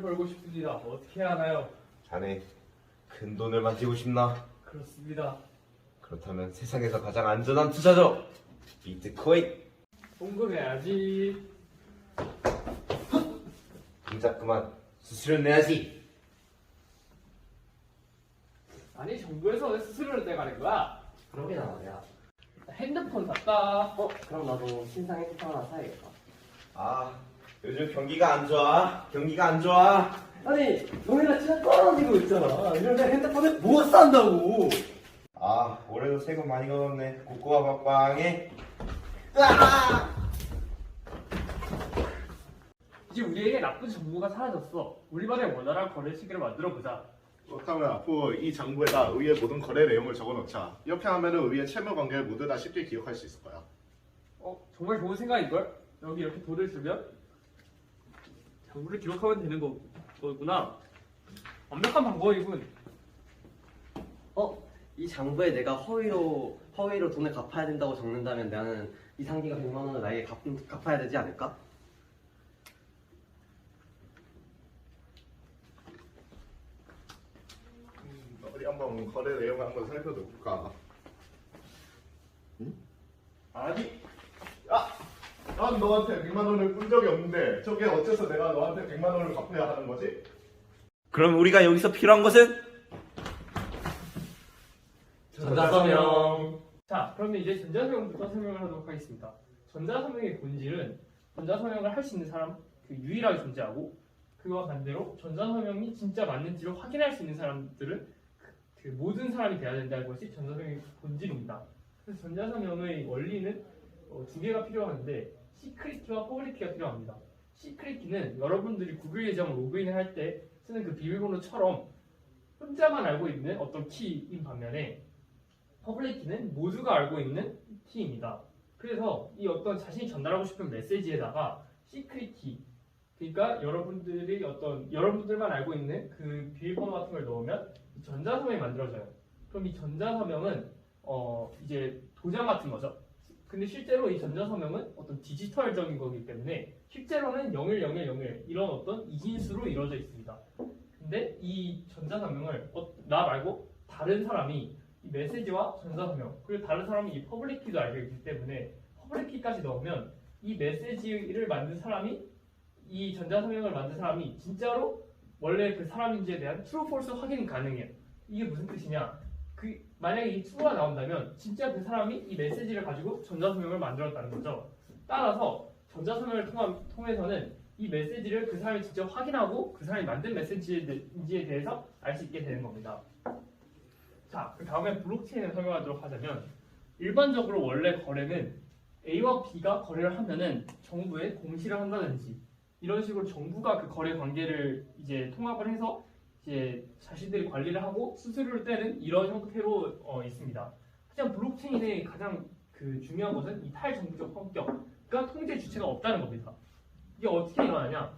벌고 싶습니다. 어떻게 해야 하나요? 자네 큰 돈을 만지고 싶나? 그렇습니다. 그렇다면 세상에서 가장 안전한 투자죠. 비트코인. 공급해야지. 동작 그만. 수수료 내야지. 아니 정부에서 왜 수수료를 떼가는 거야? 그러게나 말이야. 핸드폰 샀다. 그럼 나도 신상 핸드폰 하나 사야겠다. 아, 요즘 경기가 안 좋아. 경기가 안 좋아. 아니, 너네가 진짜 떨어지고 있잖아. 이런데 핸드폰을 못 산다고. 아, 올해도 세금 많이 걷었네. 국고가 막방에. 이제 우리에게 나쁜 정보가 사라졌어. 우리만의 원활한 거래 시기를 만들어 보자. 그렇다면 앞으로 이 장부에다 의의 모든 거래 내용을 적어놓자. 이렇게 하면은 의의 채무 관계를 모두 다 쉽게 기억할 수 있을 거야. 정말 좋은 생각인걸? 여기 이렇게 돈을 주면 장부를 기록하면 되는 거구나. 완벽한 방법이군. 이 장부에 내가 허위로 돈을 갚아야 된다고 적는다면 나는 이상기가 100만 원을 나에게 갚아야 되지 않을까? 어디 한번 거래 내용을 한번 살펴볼까? 아니, 난 너한테 100만 원을 꾼 적이 없는데 저게 어째서 내가 너한테 100만 원을 갚아야 하는 거지? 그럼 우리가 여기서 필요한 것은? 전자서명. 자, 그러면 이제 전자서명부터 설명을 하도록 하겠습니다. 전자서명의 본질은 전자서명을 할 수 있는 사람 유일하게 존재하고, 그와 반대로 전자서명이 진짜 맞는지를 확인할 수 있는 사람들은 그 모든 사람이 돼야 된다는 것이 전자서명의 본질입니다. 그래서 전자서명의 원리는 두 개가 필요한데, 시크릿 키와 퍼블릭 키가 필요합니다. 시크릿 키는 여러분들이 구글 계정 로그인을 할 때 쓰는 그 비밀번호처럼 혼자만 알고 있는 어떤 키인 반면에, 퍼블릭 키는 모두가 알고 있는 키입니다. 그래서 이 어떤 자신이 전달하고 싶은 메시지에다가 시크릿 키, 그러니까 여러분들만 알고 있는 그 비밀번호 같은 걸 넣으면 전자서명이 만들어져요. 그럼 이 전자서명은 이제 도장 같은 거죠. 근데 실제로 이 전자서명은 어떤 디지털적인 거기 때문에 실제로는 010101 이런 어떤 이진수로 이루어져 있습니다. 근데 이 전자서명을 나 말고 다른 사람이 이 메시지와 전자서명, 그리고 다른 사람이 이 퍼블릭 키도 알고 있기 때문에 퍼블릭 키까지 넣으면 이 메시지를 만든 사람이, 이 전자서명을 만든 사람이 진짜로 원래 그 사람인지에 대한 트루 폴스 확인이 가능해요. 이게 무슨 뜻이냐? 만약에 이 true가 나온다면 진짜 그 사람이 이 메시지를 가지고 전자서명을 만들었다는 거죠. 따라서 전자서명을 통해서는 이 메시지를 그 사람이 직접 확인하고 그 사람이 만든 메시지인지에 대해서 알 수 있게 되는 겁니다. 자, 그 다음에 블록체인을 설명하도록 하자면, 일반적으로 원래 거래는 A와 B가 거래를 하면은 정부에 공시를 한다든지 이런 식으로 정부가 그 거래 관계를 이제 통합을 해서 이제 자신들이 관리를 하고 수수료를 떼는 이런 형태로 있습니다. 하지만 블록체인의 가장 중요한 것은 이 탈정부적 성격, 그러니까 통제 주체가 없다는 겁니다. 이게 어떻게 일어나냐?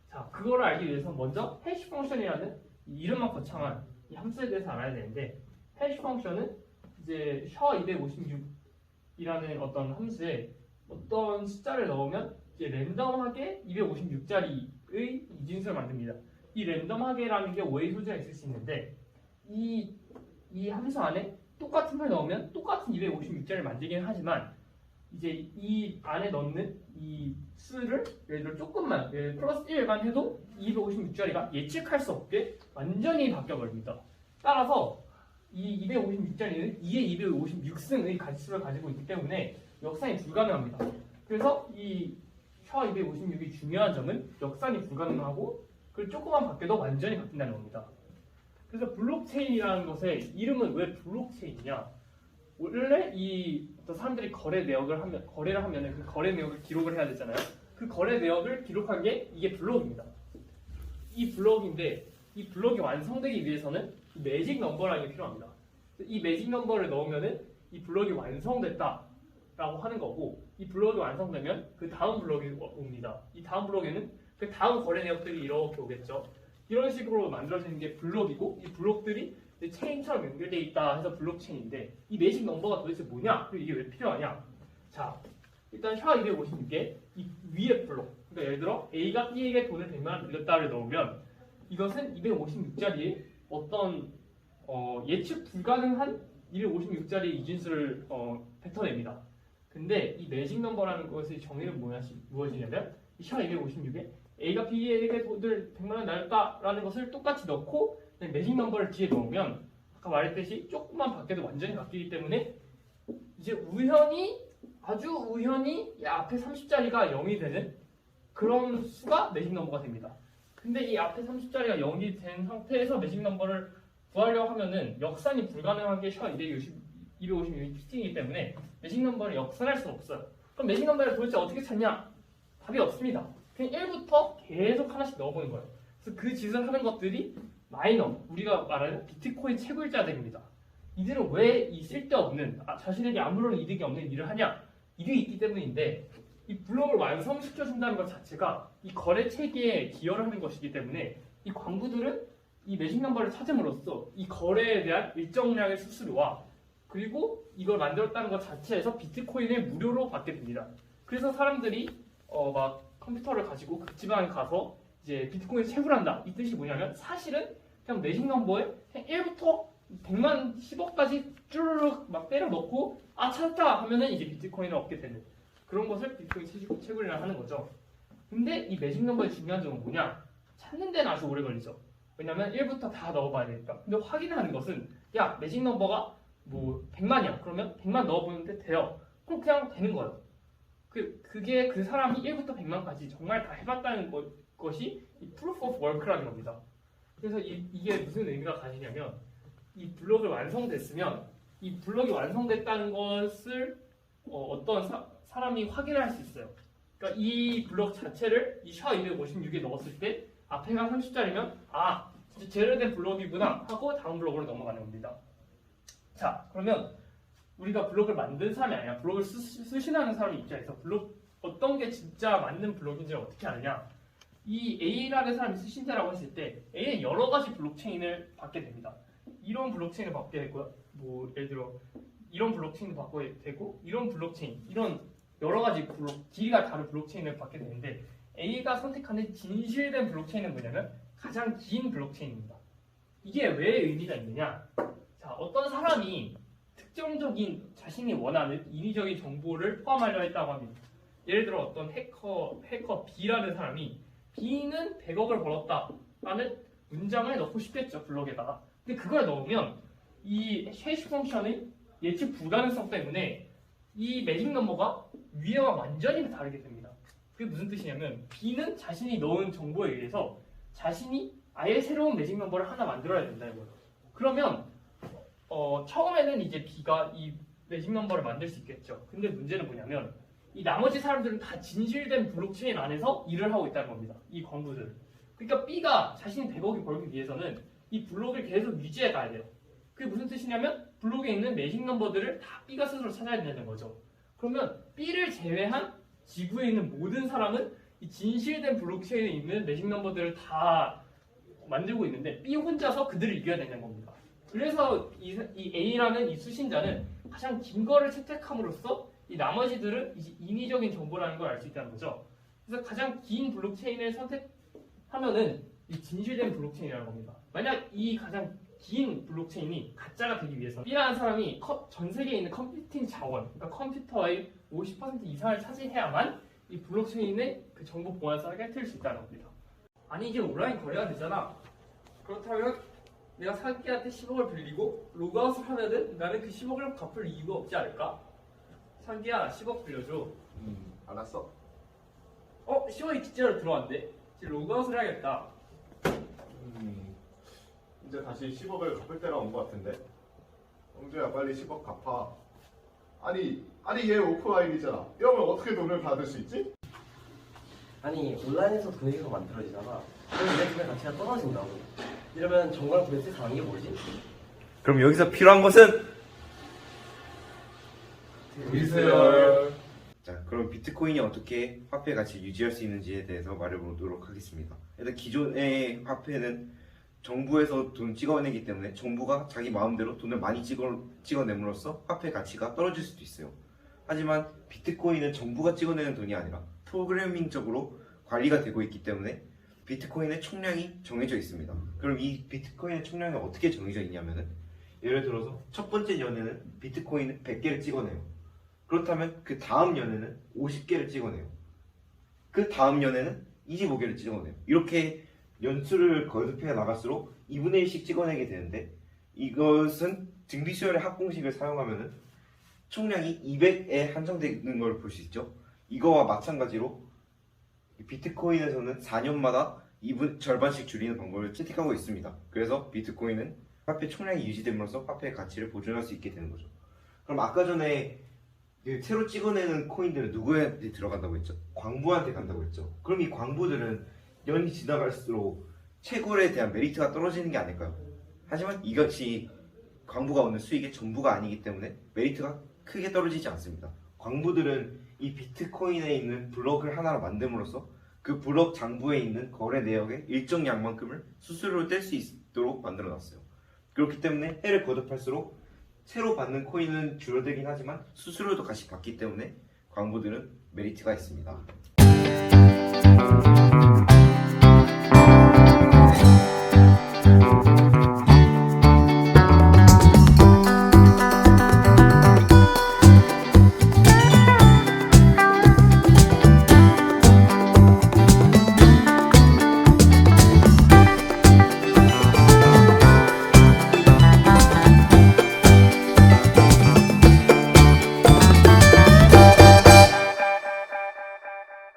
자, 그거를 알기 위해서 먼저 해시 펑션이라는 이 이름만 거창한 이 함수에 대해서 알아야 되는데, 해시 펑션은 이제 SHA-256이라는 어떤 함수에 어떤 숫자를 넣으면 이제 랜덤하게 256자리의 이진수를 만듭니다. 이 랜덤하게라는 게 오해의 소지가 있을 수 있는데, 이 함수 안에 똑같은 걸 넣으면 똑같은 256자리를 만들긴 하지만, 이제 이 안에 넣는 이 수를 예를 들어 조금만 플러스 1만 해도 256자리가 예측할 수 없게 완전히 바뀌어버립니다. 따라서 이 256자리는 2의 256승의 가지수를 가지고 있기 때문에 역산이 불가능합니다. 그래서 이 SHA-256이 중요한 점은 역산이 불가능하고, 그리고 조금만 바뀌어도 완전히 바뀐다는 겁니다. 그래서 블록체인이라는 것의 이름은 왜 블록체인이냐? 원래 이 어떤 사람들이 거래를 하면 그 거래 내역을 기록을 해야 되잖아요. 그 거래 내역을 기록한 게 이게 블록입니다. 이 블록인데, 이 블록이 완성되기 위해서는 이 매직 넘버라는 게 필요합니다. 이 매직 넘버를 넣으면은 이 블록이 완성됐다라고 하는 거고, 이 블록이 완성되면 그 다음 블록이 옵니다. 이 다음 블록에는 그 다음 거래 내역들이 이렇게 오겠죠. 이런 식으로 만들어지는 게 블록이고, 이 블록들이 체인처럼 연결되어 있다 해서 블록체인인데, 이 매직 넘버가 도대체 뭐냐? 그리고 이게 왜 필요하냐? 자, 일단 SHA-256의 이 위에 블록, 그러니까 예를 들어 A가 B에게 돈을 100만 원 빌렸다를 넣으면 이것은 256자리에 어떤 예측 불가능한 256자리 이진수를 뱉어냅니다. 근데 이 매직 넘버라는 것의 정의는 무엇이냐면 이 샤 256에 A가 B에게 돈을 100만 원 날렸다라는 것을 똑같이 넣고 매직 넘버를 뒤에 넣으면 아까 말했듯이 조금만 바뀌어도 완전히 바뀌기 때문에 이제 아주 우연히 이 앞에 30자리가 0이 되는 그런 수가 매직 넘버가 됩니다. 근데 이 앞에 30자리가 0이 된 상태에서 매직 넘버를 구하려고 하면은 역산이 불가능한 게 샤 256이 특징이기 때문에 매직 넘버를 역산할 수 없어요. 그럼 매직 넘버를 도대체 어떻게 찾냐? 답이 없습니다. 그냥 1부터 계속 하나씩 넣어보는 거예요. 그래서 그 짓을 하는 것들이 마이너, 우리가 말하는 비트코인 채굴자들입니다. 이들은 왜 이 쓸데없는, 자신에게 아무런 이득이 없는 일을 하냐? 이득이 있기 때문인데 이 블록을 완성시켜준다는 것 자체가 이 거래 체계에 기여를 하는 것이기 때문에 이 광부들은 이 매직 넘버를 찾음으로써 이 거래에 대한 일정량의 수수료와 그리고 이걸 만들었다는 것 자체에서 비트코인을 무료로 받게 됩니다. 그래서 사람들이 막 컴퓨터를 가지고 극지방에 가서 이제 비트코인을 채굴한다. 이 뜻이 뭐냐면 사실은 그냥 매직 넘버에 1부터 100만 10억까지 쭈르륵 막 때려 넣고 찾았다 하면은 이제 비트코인을 얻게 되는 그런 것을 비트코인 채굴이라 하는 거죠. 근데 이 매직 넘버의 중요한 점은 뭐냐? 찾는 데는 아주 오래 걸리죠. 왜냐면 1부터 다 넣어봐야 되니까. 근데 확인하는 것은 야 매직 넘버가 뭐 100만이야. 그러면 100만 넣어보는데 돼요. 그럼 그냥 되는 거예요. 그게 그 사람이 1부터 100만까지 정말 다 해봤다는 것이 이 proof of work라는 겁니다. 그래서 이게 무슨 의미가 가지냐면 이 블록이 완성됐으면 이 블록이 완성됐다는 것을 어떤 사람이 확인할 수 있어요. 그러니까 이 블록 자체를 이 샤 256에 넣었을 때 앞에가 30자리면 진짜 제대로 된 블록이구나 하고 다음 블록으로 넘어가는 겁니다. 자, 그러면 우리가 블록을 만든 사람이 아니라 블록을 수신하는 사람 입장에서 어떤 게 진짜 맞는 블록인지를 어떻게 아느냐? 이 A라는 사람이 수신자라고 했을 때 A는 여러 가지 블록체인을 받게 됩니다. 이런 블록체인을 받게 되고요. 뭐 예를 들어 이런 블록체인을 받게 되고 이런 블록체인, 이런 여러 가지 길이가 다른 블록체인을 받게 되는데 A가 선택하는 진실된 블록체인은 뭐냐면 가장 긴 블록체인입니다. 이게 왜 의미가 있느냐? 자, 어떤 사람이 특정적인 자신이 원하는 인위적인 정보를 포함하려 했다고 합니다. 예를 들어 어떤 해커 B라는 사람이 B는 100억을 벌었다라는 문장을 넣고 싶겠죠, 블록에다가. 근데 그걸 넣으면 이 해시 펑션의 예측 불가능성 때문에 이 매직 넘버가 위에와 완전히 다르게 됩니다. 그게 무슨 뜻이냐면 B는 자신이 넣은 정보에 의해서 자신이 아예 새로운 매직 넘버를 하나 만들어야 된다는 거예요. 그러면 처음에는 이제 B가 이 매직 넘버를 만들 수 있겠죠. 근데 문제는 뭐냐면 이 나머지 사람들은 다 진실된 블록체인 안에서 일을 하고 있다는 겁니다. 이 광부들. 그러니까 B가 자신이 100억이 벌기 위해서는 이 블록을 계속 유지해 가야 돼요. 그게 무슨 뜻이냐면 블록에 있는 매직 넘버들을 다 B가 스스로 찾아야 된다는 거죠. 그러면 B를 제외한 지구에 있는 모든 사람은 이 진실된 블록체인에 있는 매직 넘버들을 다 만들고 있는데 B 혼자서 그들을 이겨야 되는 겁니다. 그래서 이 A라는 이 수신자는 가장 긴 거를 채택함으로써 이 나머지들은 이제 인위적인 정보라는 걸 알 수 있다는 거죠. 그래서 가장 긴 블록체인을 선택하면은 이 진실된 블록체인이라는 겁니다. 만약 이 가장 긴 블록체인이 가짜가 되기 위해서 B라는 사람이 전 세계에 있는 컴퓨팅 자원, 그러니까 컴퓨터의 50% 이상을 차지해야만 이 블록체인의 그 정보 보안성을 깨트릴 수 있다는 겁니다. 아니 이게 온라인 거래가 되잖아. 그렇다면 내가 상기한테 10억을 빌리고 로그아웃을 하면은 나는 그 10억을 갚을 이유가 없지 않을까? 상기야 10억 빌려줘. 알았어. 10억이 진짜로 들어왔는데 이제 로그아웃을 해야겠다. 이제 다시 10억을 갚을 때가 온 것 같은데. 영주야 빨리 10억 갚아. 아니 얘 오프라인이잖아. 이러면 어떻게 돈을 받을 수 있지? 아니 온라인에서 돈이 계속 만들어지잖아. 그럼 내 돈의 가치가 떨어진다고. 이러면 정말 도대체 상황이 뭐지? 그럼 여기서 필요한 것은? 리세얼. 자, 그럼 비트코인이 어떻게 화폐 가치를 유지할 수 있는지에 대해서 말해보도록 하겠습니다. 일단 기존의 화폐는 정부에서 돈 찍어내기 때문에 정부가 자기 마음대로 돈을 많이 찍어냄으로써 화폐 가치가 떨어질 수도 있어요. 하지만 비트코인은 정부가 찍어내는 돈이 아니라 프로그래밍적으로 관리가 되고 있기 때문에 비트코인의 총량이 정해져 있습니다. 그럼 이 비트코인의 총량이 어떻게 정해져 있냐면은 예를 들어서 첫 번째 연에는 비트코인을 100개를 찍어내요. 그렇다면 그 다음 연에는 50개를 찍어내요. 그 다음 연에는 25개를 찍어내요. 이렇게 연수를 거듭해 나갈수록 2분의 1씩 찍어내게 되는데 이것은 등비수열의 합공식을 사용하면은 총량이 200에 한정되는 걸 볼 수 있죠. 이거와 마찬가지로 비트코인에서는 4년마다 2분 절반씩 줄이는 방법을 채택하고 있습니다. 그래서 비트코인은 화폐 총량이 유지됨으로써 화폐의 가치를 보존할 수 있게 되는 거죠. 그럼 아까 전에 그 새로 찍어내는 코인들은 누구한테 들어간다고 했죠? 광부한테 간다고 했죠. 그럼 이 광부들은 연이 지나갈수록 채굴에 대한 메리트가 떨어지는 게 아닐까요? 하지만 이것이 광부가 얻는 수익의 전부가 아니기 때문에 메리트가 크게 떨어지지 않습니다. 광부들은 이 비트코인에 있는 블럭을 하나로 만듦으로써 그 블럭 장부에 있는 거래 내역의 일정 양만큼을 수수료로 뗄 수 있도록 만들어 놨어요. 그렇기 때문에 해를 거듭할수록 새로 받는 코인은 줄어들긴 하지만 수수료도 같이 받기 때문에 광부들은 메리트가 있습니다.